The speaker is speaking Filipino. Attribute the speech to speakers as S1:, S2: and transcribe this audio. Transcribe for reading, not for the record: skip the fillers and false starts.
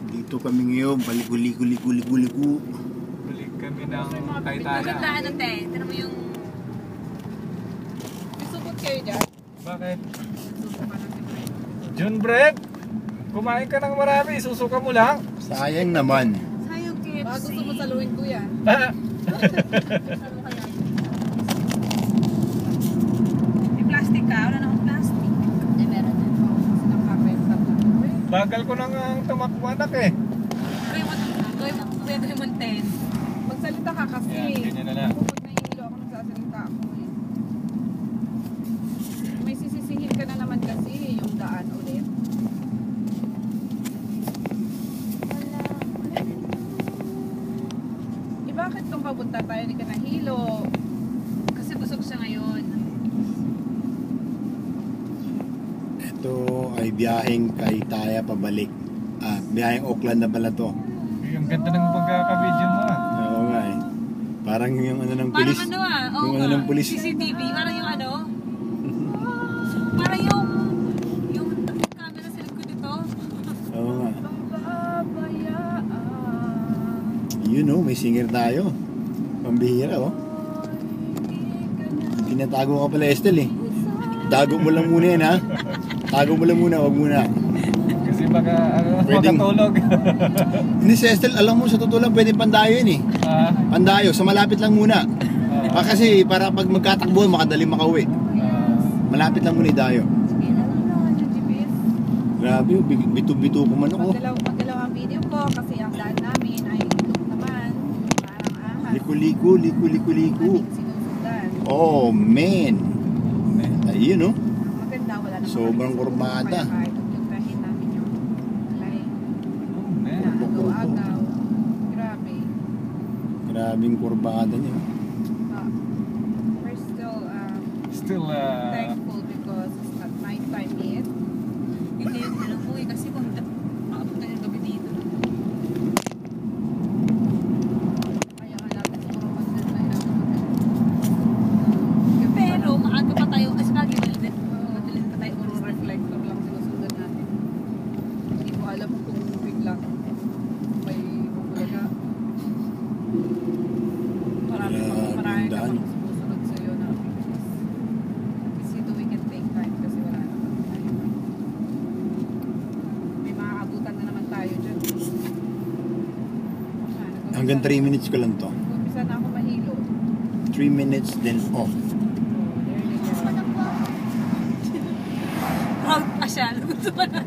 S1: Dito kami ngayon, baligo-ligo-ligo-ligo-ligo.
S2: Balik kami ng Taytaya.
S3: Maganda ano te, tira mo yung...
S4: Isupot kayo dyan.
S2: Bakit? June bread? Kumain ka ng marami, susuka mo lang.
S1: Sayang naman.
S3: Sayang KFC.
S4: Baka gusto mo saluhin ko yan.
S3: Salo kaya. May plastic ka? Wala na akong plastic. Hindi, meron na.
S4: Kasi nakakaitan na.
S2: Bagal ko nang tumakbo anak eh.
S3: Gawin mo 10.
S4: Magsalita ka kasi.
S2: Yan, ganyan na lang.
S4: Pag nahihilo ako, nagsasalita ako eh. May sisisihin ka na naman kasi yung daan ulit. Bakit kung papunta tayo hindi ka nahilo?
S3: Kasi busog siya ngayon.
S1: Ito ay biyaheng Taytaya pabalik. Biyaheng Auckland na pala to.
S2: Ang ganda ng pagkaka-video mo ah.
S1: Oo nga eh. Parang yung ano ng
S3: Parang
S1: pulis.
S3: ano ah. Oo
S1: Yung ano
S3: nga.
S1: ng pulis.
S3: CCTV. Parang yung ano. Parang yung camera sa likod dito.
S1: Oo nga.
S4: Pabayaan.
S1: Yun oh, may singer tayo. Pambihira oh. Tinatago ka pala Estel eh. Tago mo lang muna yan ha. Tago mo lang muna, wag muna.
S2: Kasi baka
S1: Pwedeng-
S2: makatulog.
S1: Hindi si Estel, alam mo sa totoo lang pwedeng pandayo yun eh. Pandayo, sa malapit lang muna. Kasi para pag magkatakbuhan, makadali makauwi. Malapit lang muna idayo.
S4: Sige na lang naman yung GPS.
S1: Grabe, oh, bito-bito ko man ako.
S4: Magdalaw ang video ko kasi ang daan namin ay itok naman. Parang ahas.
S1: Liko-liko, liko-liko-liko.
S4: Maraming sinusundan.
S1: Oh, man. Ayun oh.
S4: Ang maganda, wala naman
S1: Sobrang
S4: kami
S1: kurbada.
S4: Kaya kahit puntahin namin yung line na
S1: Kurbada.
S4: agaw-agaw. Grabe.
S1: Grabing kurbada niya.
S4: We're
S2: Still
S4: thankful because it's not night time yet.
S3: Hindi yun ano po eh. Kasi kung makapunta yung gabi dito.
S4: Kaya malapit siguro magdala na
S3: Pero maaga pa tayo. Kasi bagay malilit. Madalit pa tayo.
S4: Puro reflector lang sinusundan natin. Hindi ko alam kung biglang may bubulaga. Marami
S1: Grabe,
S4: ka
S1: daan.
S4: pang sumusunod sa'yo na bilis. Kasi ito we can take time kasi wala naman tayo. May makakabutan na naman tayo dyan.
S1: Hanggang 3 minutes ko lang to.
S4: Umpisa na ako mahilo.
S1: 3 minutes then off.
S4: There you go.
S3: Proud pa siya. Gusto pa na